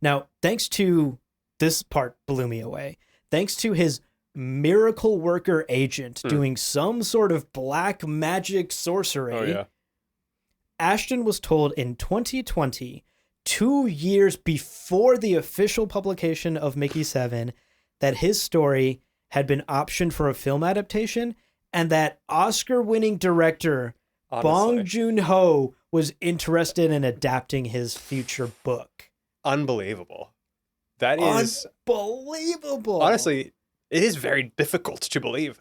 Speaker 1: Now, thanks to this part blew me away. Thanks to his miracle worker agent doing some sort of black magic sorcery, Ashton was told in 2020, 2 years before the official publication of Mickey7, that his story had been optioned for a film adaptation and that Oscar-winning director Bong Joon-ho was interested in adapting his future book.
Speaker 2: Unbelievable. That is...
Speaker 1: Unbelievable.
Speaker 2: Honestly, it is very difficult to believe.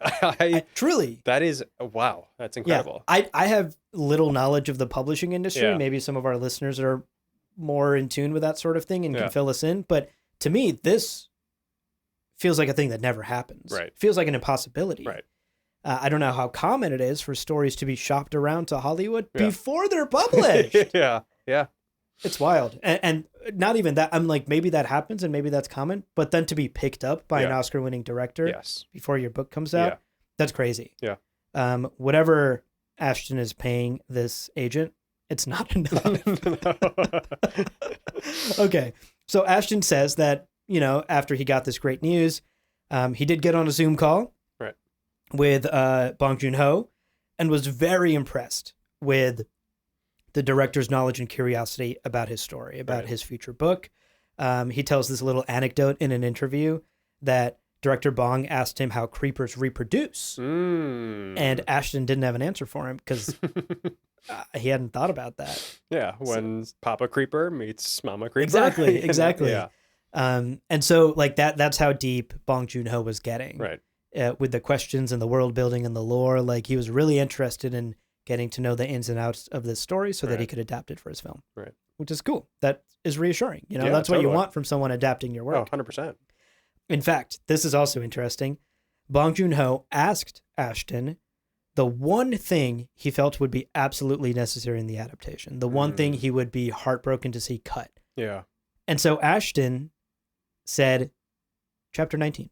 Speaker 1: Truly.
Speaker 2: That is... Wow. That's incredible.
Speaker 1: Yeah, I have little knowledge of the publishing industry.
Speaker 2: Yeah.
Speaker 1: Maybe some of our listeners are more in tune with that sort of thing and can fill us in. But to me, this feels like a thing that never happens.
Speaker 2: Right.
Speaker 1: Feels like an impossibility.
Speaker 2: Right.
Speaker 1: I don't know how common it is for stories to be shopped around to Hollywood before they're published.
Speaker 2: Yeah.
Speaker 1: It's wild. And not even that. I'm like, maybe that happens and maybe that's common. But then to be picked up by an Oscar-winning director before your book comes out, that's crazy.
Speaker 2: Yeah.
Speaker 1: Whatever Ashton is paying this agent, it's not enough. Okay. So Ashton says that, after he got this great news, he did get on a Zoom call with Bong Joon-ho and was very impressed with the director's knowledge and curiosity about his story, about his future book. He tells this little anecdote in an interview that director Bong asked him how creepers reproduce. And Ashton didn't have an answer for him because he hadn't thought about that.
Speaker 2: Yeah, when Papa Creeper meets Mama Creeper.
Speaker 1: Exactly. Yeah. And so like that's how deep Bong Joon-ho was getting.
Speaker 2: Right.
Speaker 1: With the questions and the world building and the lore, like he was really interested in getting to know the ins and outs of this story so that he could adapt it for his film.
Speaker 2: Right.
Speaker 1: Which is cool. That is reassuring. That's what you want from someone adapting your work.
Speaker 2: Oh, 100%.
Speaker 1: In fact, this is also interesting. Bong Joon-ho asked Ashton the one thing he felt would be absolutely necessary in the adaptation, the one thing he would be heartbroken to see cut.
Speaker 2: Yeah.
Speaker 1: And so Ashton said, Chapter 19.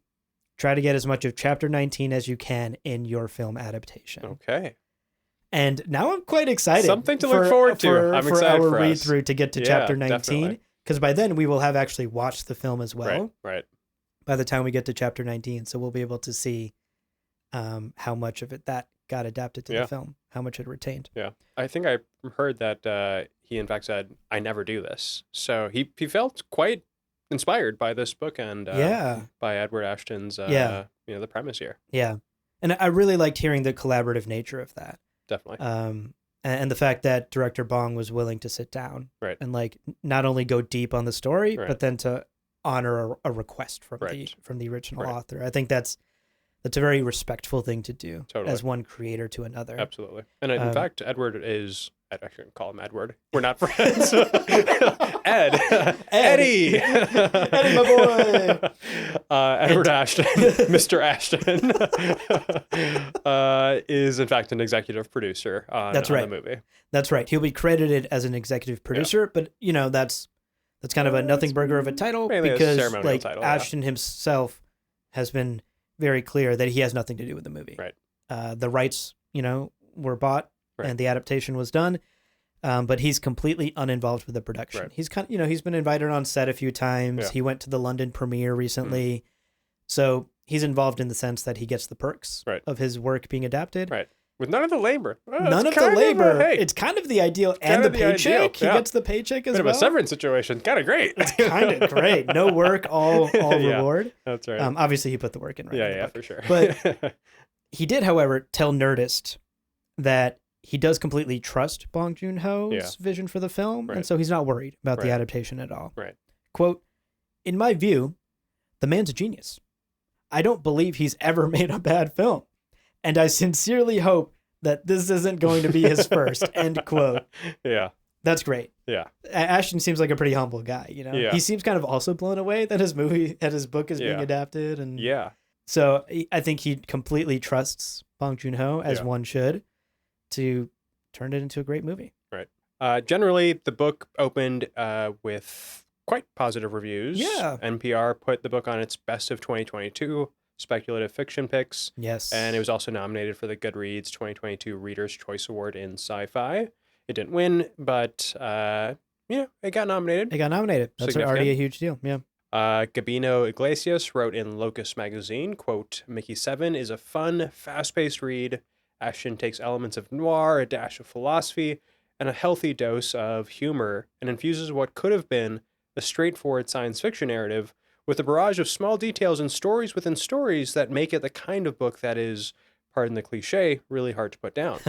Speaker 1: Try to get as much of Chapter 19 as you can in your film adaptation.
Speaker 2: Okay.
Speaker 1: And now I'm quite excited.
Speaker 2: Something to look forward to. I'm excited
Speaker 1: for
Speaker 2: for
Speaker 1: our
Speaker 2: us.
Speaker 1: read-through to get to Chapter 19. Because by then we will have actually watched the film as well.
Speaker 2: Right.
Speaker 1: By the time we get to Chapter 19. So we'll be able to see how much of it that got adapted to the film, how much it retained.
Speaker 2: Yeah. I think I heard that he in fact said, I never do this. So he felt quite inspired by this book and by Edward Ashton's the premise here.
Speaker 1: Yeah. And I really liked hearing the collaborative nature of that.
Speaker 2: Definitely.
Speaker 1: And the fact that director Bong was willing to sit down and like not only go deep on the story, but then to honor a request from the original author. I think that's a very respectful thing to do as one creator to another.
Speaker 2: Absolutely. And in fact, Edward is, I shouldn't call him Edward. We're not friends. Eddie,
Speaker 1: my boy.
Speaker 2: Edward Ashton, Mr. Ashton, is in fact an executive producer on the movie.
Speaker 1: That's right. He'll be credited as an executive producer, but that's kind of a nothing burger of a title because like title, Ashton himself has been very clear that he has nothing to do with the movie.
Speaker 2: Right.
Speaker 1: The rights, were bought and the adaptation was done. But he's completely uninvolved with the production.
Speaker 2: Right.
Speaker 1: He's he's been invited on set a few times.
Speaker 2: Yeah.
Speaker 1: He went to the London premiere recently. So he's involved in the sense that he gets the perks of his work being adapted.
Speaker 2: Right. With none of the labor.
Speaker 1: None of the labor. It's kind of the ideal. And the paycheck. He gets the paycheck as well.
Speaker 2: Bit of a severance situation. Kind of great.
Speaker 1: It's kind of great. No work, all reward.
Speaker 2: That's right.
Speaker 1: Obviously, he put the work in.
Speaker 2: Yeah, for sure.
Speaker 1: But he did, however, tell Nerdist that he does completely trust Bong Joon-ho's vision for the film, and so he's not worried about the adaptation at all.
Speaker 2: Right.
Speaker 1: Quote, in my view, the man's a genius. I don't believe he's ever made a bad film, and I sincerely hope that this isn't going to be his first, end quote.
Speaker 2: Yeah.
Speaker 1: That's great.
Speaker 2: Yeah.
Speaker 1: Ashton seems like a pretty humble guy,
Speaker 2: Yeah.
Speaker 1: He seems kind of also blown away that his book is being adapted. And so I think he completely trusts Bong Joon-ho, as one should, to turn it into a great movie.
Speaker 2: Right. Generally, the book opened with quite positive reviews.
Speaker 1: Yeah.
Speaker 2: NPR put the book on its best of 2022 speculative fiction picks.
Speaker 1: Yes.
Speaker 2: And it was also nominated for the Goodreads 2022 Reader's Choice Award in Sci-Fi. It didn't win, but, it got nominated.
Speaker 1: It got nominated. That's already a huge deal. Yeah.
Speaker 2: Gabino Iglesias wrote in Locus magazine, quote, Mickey7 is a fun, fast-paced read. Ashton takes elements of noir, a dash of philosophy, and a healthy dose of humor, and infuses what could have been a straightforward science fiction narrative with a barrage of small details and stories within stories that make it the kind of book that is, pardon the cliche, really hard to put down.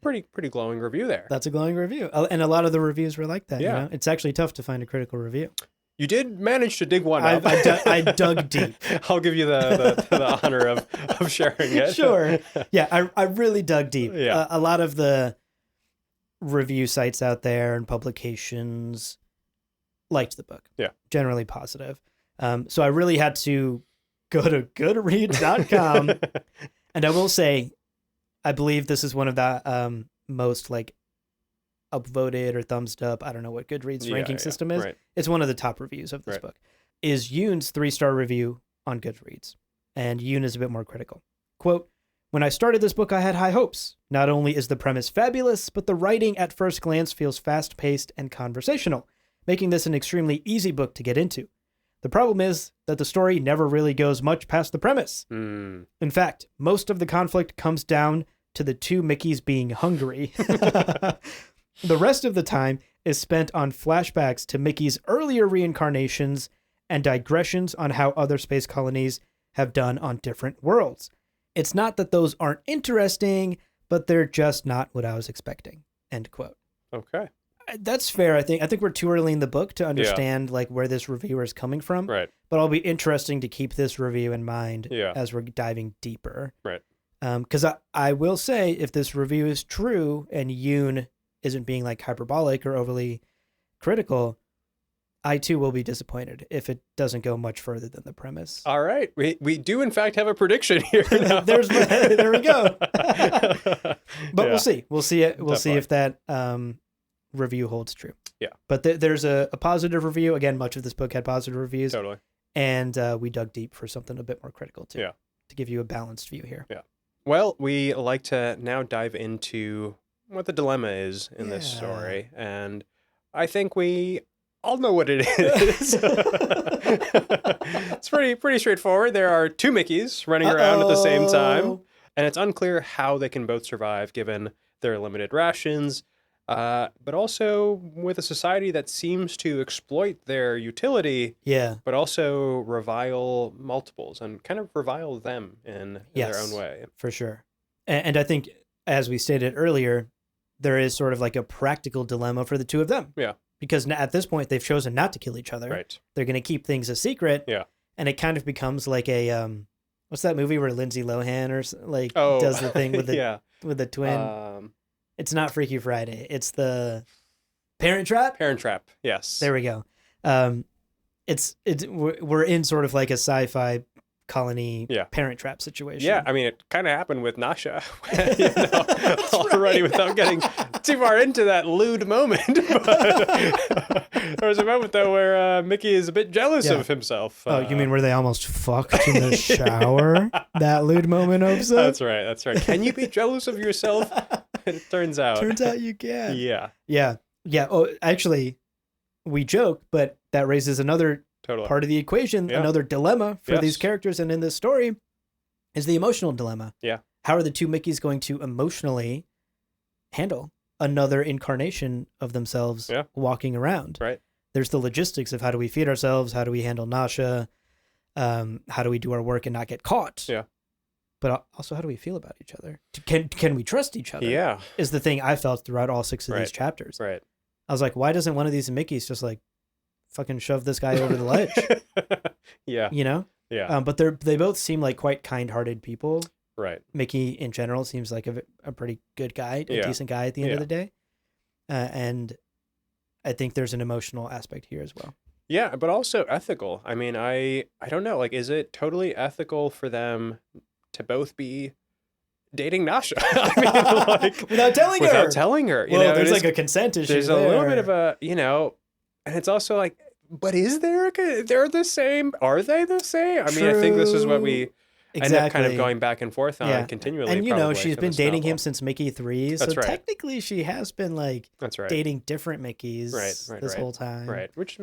Speaker 2: Pretty glowing review there.
Speaker 1: That's a glowing review. And a lot of the reviews were like that.
Speaker 2: Yeah.
Speaker 1: You know? It's actually tough to find a critical review.
Speaker 2: You did manage to dig one up.
Speaker 1: I dug deep.
Speaker 2: I'll give you the honor of sharing it.
Speaker 1: Sure. Yeah, I really dug deep.
Speaker 2: Yeah.
Speaker 1: A lot of the review sites out there and publications liked the book.
Speaker 2: Yeah.
Speaker 1: Generally positive. So I really had to go to goodreads.com. And I will say, I believe this is one of the most like upvoted or thumbs up. I don't know what Goodreads ranking system is.
Speaker 2: Right.
Speaker 1: It's one of the top reviews of this book. Is Yoon's 3-star review on Goodreads. And Yoon is a bit more critical. Quote, when I started this book, I had high hopes. Not only is the premise fabulous, but the writing at first glance feels fast-paced and conversational, making this an extremely easy book to get into. The problem is that the story never really goes much past the premise. In fact, most of the conflict comes down to the two Mickeys being hungry. The rest of the time is spent on flashbacks to Mickey's earlier reincarnations and digressions on how other space colonies have done on different worlds. It's not that those aren't interesting, but they're just not what I was expecting. End quote.
Speaker 2: Okay.
Speaker 1: That's fair, I think. I think we're too early in the book to understand like where this reviewer is coming from.
Speaker 2: Right.
Speaker 1: But it'll be interesting to keep this review in mind as we're diving deeper.
Speaker 2: Right.
Speaker 1: Because I will say, if this review is true and Yoon isn't being like hyperbolic or overly critical, I too will be disappointed if it doesn't go much further than the premise.
Speaker 2: All right. We do in fact have a prediction here.
Speaker 1: There we go. But we'll see. We'll see it. We'll see if that review holds true.
Speaker 2: Yeah.
Speaker 1: But there's a positive review. Again, much of this book had positive reviews.
Speaker 2: Totally.
Speaker 1: And we dug deep for something a bit more critical too.
Speaker 2: Yeah.
Speaker 1: To give you a balanced view here.
Speaker 2: Yeah. Well, we like to now dive into what the dilemma is in this story. And I think we all know what it is. It's pretty straightforward. There are two Mickeys running around at the same time. And it's unclear how they can both survive given their limited rations. But also with a society that seems to exploit their utility, but also revile multiples and kind of revile them in their own way.
Speaker 1: For sure. And I think, as we stated earlier, there is sort of like a practical dilemma for the two of them.
Speaker 2: Yeah.
Speaker 1: Because at this point, they've chosen not to kill each other.
Speaker 2: Right.
Speaker 1: They're going to keep things a secret.
Speaker 2: Yeah.
Speaker 1: And it kind of becomes like a, what's that movie where Lindsay Lohan does the thing with the with the twin? It's not Freaky Friday. It's the Parent Trap.
Speaker 2: Parent Trap. Yes.
Speaker 1: There we go. We're in sort of like a sci-fi colony Parent Trap situation.
Speaker 2: Yeah, I mean, it kind of happened with Nasha already without getting too far into that lewd moment. But there was a moment, though, where Mickey is a bit jealous of himself.
Speaker 1: Oh, you mean where they almost fucked in the shower? That lewd moment, Obsa?
Speaker 2: That's right. That's right. Can you be jealous of yourself? It turns out you can. Yeah.
Speaker 1: Oh, actually, we joke, but that raises another part of the equation, another dilemma for these characters and in this story is the emotional dilemma.
Speaker 2: Yeah.
Speaker 1: How are the two Mickeys going to emotionally handle another incarnation of themselves walking around?
Speaker 2: Right.
Speaker 1: There's the logistics of how do we feed ourselves? How do we handle Nasha? How do we do our work and not get caught?
Speaker 2: Yeah.
Speaker 1: But also, how do we feel about each other? Can we trust each other?
Speaker 2: Yeah.
Speaker 1: Is the thing I felt throughout all 6 of these chapters.
Speaker 2: Right.
Speaker 1: I was like, why doesn't one of these Mickeys just like fucking shove this guy over the ledge?
Speaker 2: Yeah.
Speaker 1: You know?
Speaker 2: Yeah.
Speaker 1: But they both seem like quite kind-hearted people.
Speaker 2: Right.
Speaker 1: Mickey in general seems like a pretty good guy, a decent guy at the end of the day. And I think there's an emotional aspect here as well.
Speaker 2: Yeah, but also ethical. I mean, I don't know. Like, is it totally ethical for them to both be dating Nasha? I mean, like,
Speaker 1: without telling her.
Speaker 2: You
Speaker 1: Well,
Speaker 2: know,
Speaker 1: there's like a consent issue.
Speaker 2: There's a little bit of a, and it's also like but they're the same? Are they the same? I mean, I think this is what we end up kind of going back and forth on continually.
Speaker 1: And, she's been dating him
Speaker 2: novel.
Speaker 1: since Mickey 3. So technically she has been dating different Mickeys this whole time.
Speaker 2: Right. Which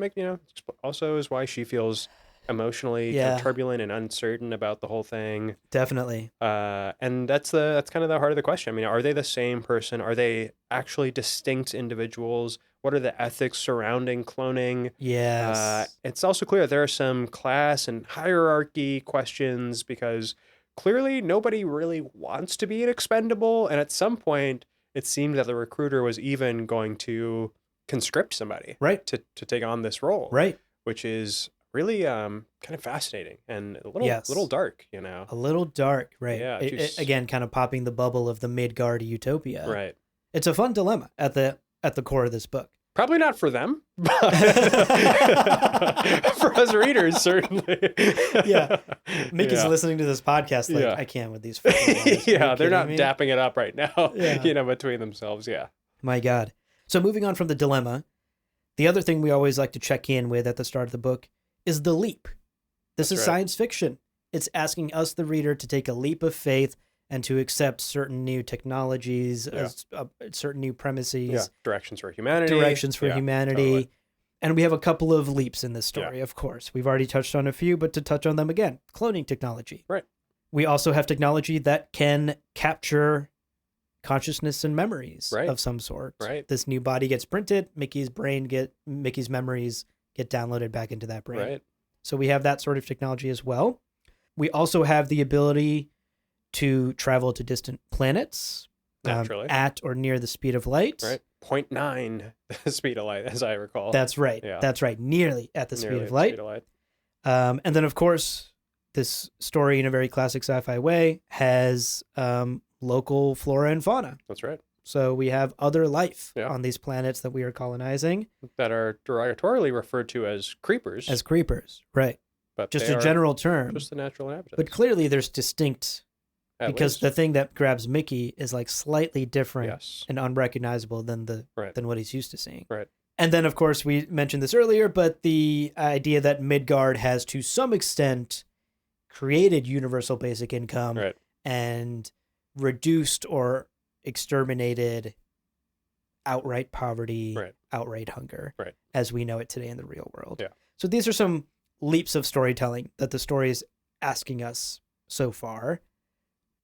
Speaker 2: also is why she feels emotionally kind of turbulent and uncertain about the whole thing.
Speaker 1: Definitely.
Speaker 2: And that's kind of the heart of the question. I mean, are they the same person? Are they actually distinct individuals? What are the ethics surrounding cloning?
Speaker 1: Yes.
Speaker 2: It's also clear there are some class and hierarchy questions because clearly nobody really wants to be an expendable. And at some point, it seemed that the recruiter was even going to conscript somebody to take on this role.
Speaker 1: Right.
Speaker 2: Which is really kind of fascinating and a little dark,
Speaker 1: A little dark, right.
Speaker 2: Yeah.
Speaker 1: Again, kind of popping the bubble of the Midgard utopia.
Speaker 2: Right.
Speaker 1: It's a fun dilemma at the core of this book.
Speaker 2: Probably not for them, but for us readers, certainly.
Speaker 1: Yeah. Mickey's listening to this podcast I can't with these guys.
Speaker 2: They're not dapping it up right now, between themselves. Yeah.
Speaker 1: My God. So moving on from the dilemma, the other thing we always like to check in with at the start of the book is the leap. This is science fiction. It's asking us, the reader, to take a leap of faith and to accept certain new technologies, certain new premises.
Speaker 2: Directions for humanity.
Speaker 1: Totally. And we have a couple of leaps in this story, of course. We've already touched on a few, but to touch on them again, cloning technology.
Speaker 2: Right.
Speaker 1: We also have technology that can capture consciousness and memories of some sort.
Speaker 2: Right.
Speaker 1: This new body gets printed, Mickey's memories get downloaded back into that brain.
Speaker 2: Right.
Speaker 1: So we have that sort of technology as well. We also have the ability to travel to distant planets at or near the speed of light.
Speaker 2: Right. 0.9 the speed of light, as I recall.
Speaker 1: That's right.
Speaker 2: Yeah.
Speaker 1: That's right. Nearly at the speed of light. And then, of course, this story, in a very classic sci-fi way, has local flora and fauna.
Speaker 2: That's right.
Speaker 1: So we have other life on these planets that we are colonizing.
Speaker 2: That are derogatorily referred to as creepers.
Speaker 1: As creepers, right.
Speaker 2: But
Speaker 1: just a general term.
Speaker 2: Just the natural inhabitants.
Speaker 1: But clearly there's distinct... because the thing that grabs Mickey is slightly different and unrecognizable than what he's used to seeing.
Speaker 2: Right.
Speaker 1: And then, of course, we mentioned this earlier, but the idea that Midgard has, to some extent, created universal basic income and reduced or exterminated outright poverty, outright hunger, as we know it today in the real world.
Speaker 2: Yeah.
Speaker 1: So these are some leaps of storytelling that the story is asking us so far.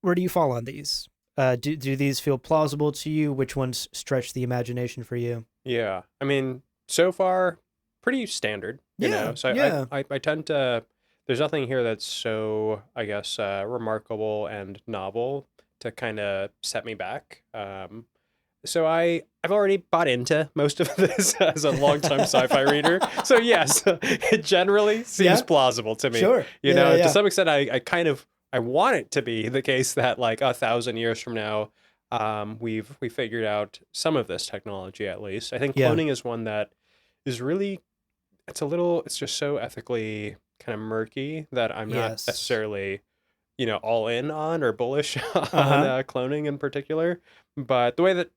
Speaker 1: Where do you fall on these? Do these feel plausible to you? Which ones stretch the imagination for you?
Speaker 2: Yeah. I mean, so far, pretty standard, you know? So I tend to, there's nothing here that's so, I guess, remarkable and novel to kind of set me back. So I've already bought into most of this as a longtime sci-fi reader. So yes, it generally seems plausible to me.
Speaker 1: Sure.
Speaker 2: You know, to some extent, I want it to be the case that 1,000 years from now, we figured out some of this technology at least. I think cloning is one that is really, it's just so ethically kind of murky that I'm not necessarily, all in on or bullish on cloning in particular. But the way that,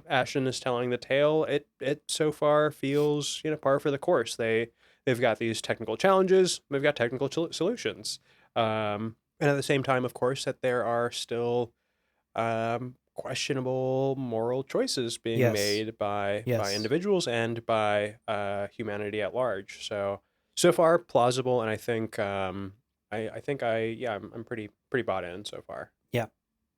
Speaker 2: Ashton is telling the tale, it so far feels, par for the course. They've got these technical challenges, they've got technical solutions. And at the same time, of course, that there are still questionable moral choices being made by individuals and by humanity at large. So far plausible, and I think I'm pretty bought in so far.
Speaker 1: Yeah.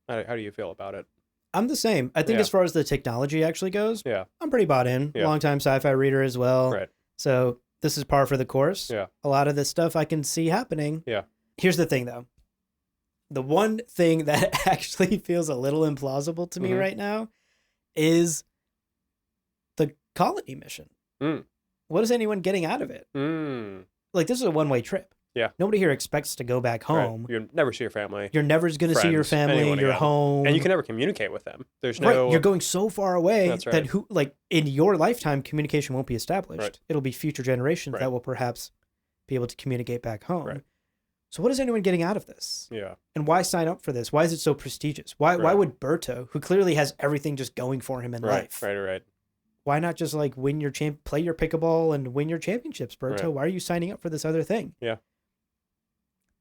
Speaker 2: How do you feel about it?
Speaker 1: I'm the same. I think as far as the technology actually goes, I'm pretty bought in.
Speaker 2: Yeah.
Speaker 1: Longtime sci-fi reader as well.
Speaker 2: Right.
Speaker 1: So this is par for the course.
Speaker 2: Yeah.
Speaker 1: A lot of this stuff I can see happening.
Speaker 2: Yeah.
Speaker 1: Here's the thing, though. The one thing that actually feels a little implausible to me right now is the colony mission. What is anyone getting out of it? This is a one-way trip.
Speaker 2: Yeah.
Speaker 1: Nobody here expects to go back home.
Speaker 2: Right. You'll never see your family.
Speaker 1: You're never going to see your family, your home.
Speaker 2: And you can never communicate with them. There's no...
Speaker 1: Right. You're going so far away that in your lifetime, communication won't be established.
Speaker 2: Right.
Speaker 1: It'll be future generations that will perhaps be able to communicate back home. Right. So what is anyone getting out of this?
Speaker 2: Yeah.
Speaker 1: And why sign up for this? Why is it so prestigious? Why would Berto, who clearly has everything just going for him in life, why not just like play your pickleball and win your championships, Berto?
Speaker 2: Right.
Speaker 1: Why are you signing up for this other thing?
Speaker 2: Yeah.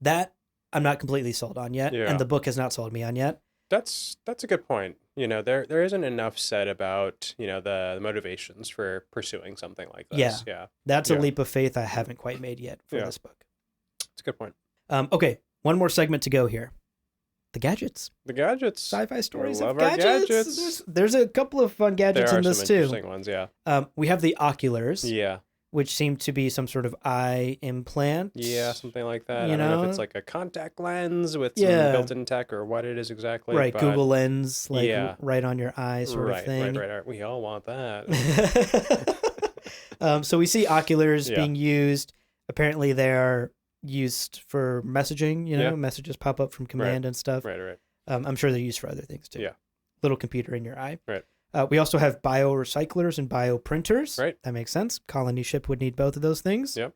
Speaker 1: That I'm not completely sold on yet,
Speaker 2: Yeah.
Speaker 1: and the book has not sold me on yet.
Speaker 2: That's a good point. There isn't enough said about, the motivations for pursuing something like this. Yeah.
Speaker 1: That's a
Speaker 2: Yeah.
Speaker 1: leap of faith I haven't quite made yet for
Speaker 2: Yeah.
Speaker 1: this book.
Speaker 2: It's a good point.
Speaker 1: Okay, one more segment to go here. The gadgets.
Speaker 2: The gadgets.
Speaker 1: Sci-fi stories
Speaker 2: We
Speaker 1: of
Speaker 2: love our
Speaker 1: gadgets.
Speaker 2: gadgets.
Speaker 1: There's a couple of fun gadgets
Speaker 2: There are
Speaker 1: in this
Speaker 2: some
Speaker 1: too.
Speaker 2: interesting ones, yeah.
Speaker 1: We have the oculars,
Speaker 2: Yeah.
Speaker 1: which seem to be some sort of eye implant.
Speaker 2: Yeah, something like that.
Speaker 1: You
Speaker 2: I don't know
Speaker 1: know?
Speaker 2: if it's like a contact lens with some
Speaker 1: Yeah.
Speaker 2: built-in tech or what it is exactly.
Speaker 1: Right,
Speaker 2: but
Speaker 1: Google Lens, like
Speaker 2: Yeah.
Speaker 1: right on your eye sort of thing.
Speaker 2: Right. We all want that.
Speaker 1: So we see oculars
Speaker 2: Yeah.
Speaker 1: being used. Apparently they're used for messaging,
Speaker 2: Yeah.
Speaker 1: messages pop up from command and stuff.
Speaker 2: Right.
Speaker 1: I'm sure they're used for other things too.
Speaker 2: Yeah.
Speaker 1: Little computer in your eye.
Speaker 2: Right.
Speaker 1: We also have biorecyclers and bioprinters.
Speaker 2: Right.
Speaker 1: That makes sense. Colony ship would need both of those things.
Speaker 2: Yep.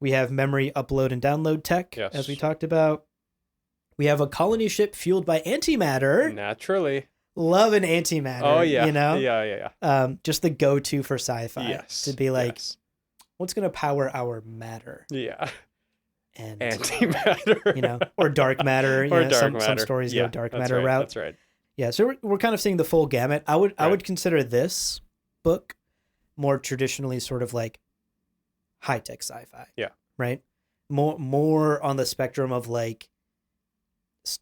Speaker 1: We have memory upload and download tech,
Speaker 2: Yes.
Speaker 1: as we talked about. We have a colony ship fueled by antimatter.
Speaker 2: Naturally.
Speaker 1: Love an antimatter.
Speaker 2: Oh, yeah.
Speaker 1: Yeah. Just the go-to for sci-fi.
Speaker 2: Yes.
Speaker 1: To be like,
Speaker 2: yes.
Speaker 1: what's going to power our matter?
Speaker 2: Yeah.
Speaker 1: And
Speaker 2: Antimatter.
Speaker 1: or dark matter.
Speaker 2: Or dark
Speaker 1: some
Speaker 2: matter.
Speaker 1: stories go dark
Speaker 2: that's
Speaker 1: matter
Speaker 2: right,
Speaker 1: route.
Speaker 2: That's right.
Speaker 1: Yeah, so we're kind of seeing the full gamut. I would
Speaker 2: Right.
Speaker 1: consider this book more traditionally sort of like high-tech sci-fi.
Speaker 2: Yeah.
Speaker 1: Right? More on the spectrum of like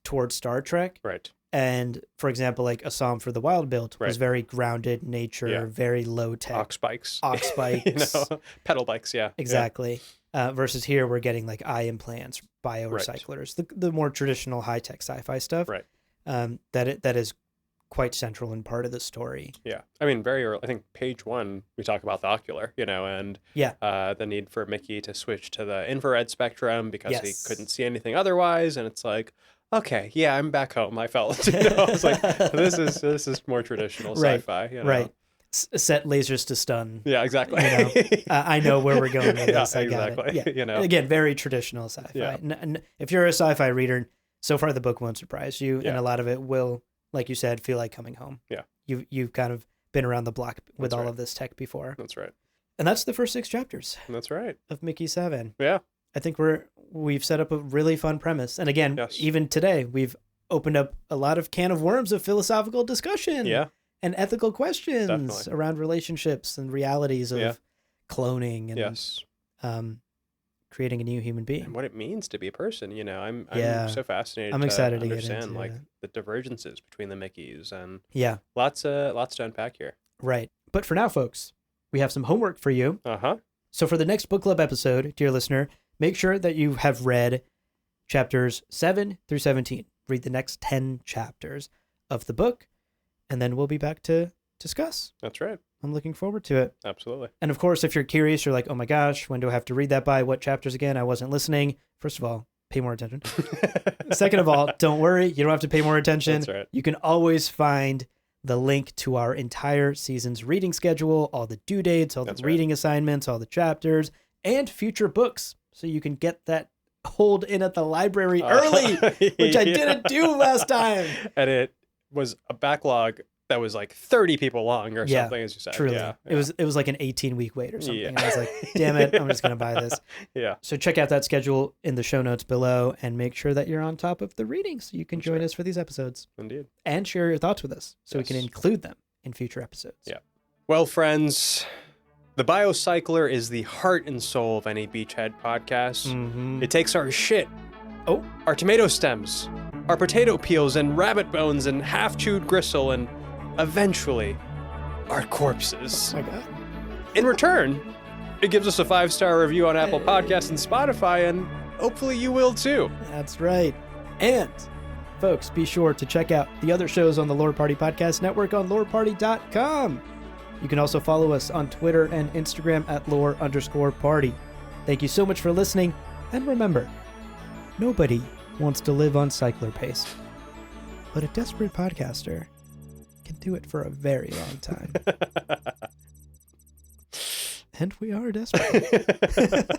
Speaker 1: towards Star Trek.
Speaker 2: Right.
Speaker 1: And for example, like A Psalm for the Wild Built was
Speaker 2: Right.
Speaker 1: very grounded nature,
Speaker 2: Yeah.
Speaker 1: very low tech.
Speaker 2: Ox bikes.
Speaker 1: Ox bikes.
Speaker 2: Pedal bikes, yeah.
Speaker 1: Exactly. Versus here, we're getting like eye implants, biorecyclers, the more traditional high tech sci-fi stuff.
Speaker 2: Right.
Speaker 1: That is quite central and part of the story.
Speaker 2: Yeah. I mean, very early, I think page 1, we talk about the ocular, and the need for Mickey to switch to the infrared spectrum because he couldn't see anything otherwise. And it's like, okay, yeah, I'm back home. I felt, I was like, this is more traditional sci-fi.
Speaker 1: Right. Set lasers to stun.
Speaker 2: Yeah, exactly.
Speaker 1: I know where we're going with this.
Speaker 2: Yeah,
Speaker 1: I got
Speaker 2: exactly.
Speaker 1: it. Yeah. Again, very traditional sci-fi.
Speaker 2: Yeah.
Speaker 1: If you're a sci-fi reader, so far the book won't surprise you,
Speaker 2: Yeah.
Speaker 1: and a lot of it will, like you said, feel like coming home.
Speaker 2: Yeah.
Speaker 1: You've kind of been around the block with
Speaker 2: That's
Speaker 1: all
Speaker 2: right.
Speaker 1: of this tech before.
Speaker 2: That's right.
Speaker 1: And that's the first 6 chapters
Speaker 2: That's right.
Speaker 1: of Mickey7.
Speaker 2: Yeah.
Speaker 1: I think we've set up a really fun premise. And again,
Speaker 2: Yes.
Speaker 1: even today, we've opened up a lot of can of worms of philosophical discussion.
Speaker 2: Yeah.
Speaker 1: And ethical questions
Speaker 2: Definitely.
Speaker 1: around relationships and realities of cloning and
Speaker 2: Yes.
Speaker 1: creating a new human being.
Speaker 2: And what it means to be a person, I'm
Speaker 1: Yeah.
Speaker 2: so fascinated.
Speaker 1: I'm excited
Speaker 2: to
Speaker 1: to get
Speaker 2: understand
Speaker 1: into
Speaker 2: like
Speaker 1: it.
Speaker 2: the divergences between the Mickeys and
Speaker 1: Yeah,
Speaker 2: lots to unpack here.
Speaker 1: right. But for now, folks, we have some homework for you.
Speaker 2: Uh-huh.
Speaker 1: So for the next book club episode, dear listener, make sure that you have read chapters 7 through 17. Read the next 10 chapters of the book, and then we'll be back to discuss.
Speaker 2: That's right.
Speaker 1: I'm looking forward to it.
Speaker 2: Absolutely.
Speaker 1: And of course, if you're curious, you're like, oh my gosh, when do I have to read that by? What chapters again? I wasn't listening. First of all, pay more attention. Second of all, don't worry. You don't have to pay more attention.
Speaker 2: That's right.
Speaker 1: You can always find the link to our entire season's reading schedule, all the due dates, all
Speaker 2: That's
Speaker 1: the
Speaker 2: right.
Speaker 1: reading assignments, all the chapters, and future books. So you can get that hold in at the library early, which I didn't do last time.
Speaker 2: And it was a backlog that was like 30 people long or something, as you said.
Speaker 1: Truly.
Speaker 2: Yeah.
Speaker 1: It was like an 18-week wait or something.
Speaker 2: Yeah.
Speaker 1: And I was like, damn it, I'm just going to buy this.
Speaker 2: Yeah.
Speaker 1: So check out that schedule in the show notes below and make sure that you're on top of the reading so you can join us for these episodes.
Speaker 2: Indeed.
Speaker 1: And share your thoughts with us so we can
Speaker 2: Yes.
Speaker 1: include them in future episodes.
Speaker 2: Yeah. Well, friends, the Biocycler is the heart and soul of any Beachhead podcast.
Speaker 1: Mm-hmm.
Speaker 2: It takes our shit, our tomato stems, our potato peels and rabbit bones and half-chewed gristle and eventually our corpses.
Speaker 1: Oh my God.
Speaker 2: In return, it gives us a 5-star review on Apple Podcasts and Spotify, and hopefully you will too.
Speaker 1: That's right. And folks, be sure to check out the other shows on the Lore Party Podcast Network on loreparty.com. You can also follow us on Twitter and Instagram at lore_party. Thank you so much for listening. And remember, nobody wants to live on cycler paste, but a desperate podcaster can do it for a very long time. And we are desperate.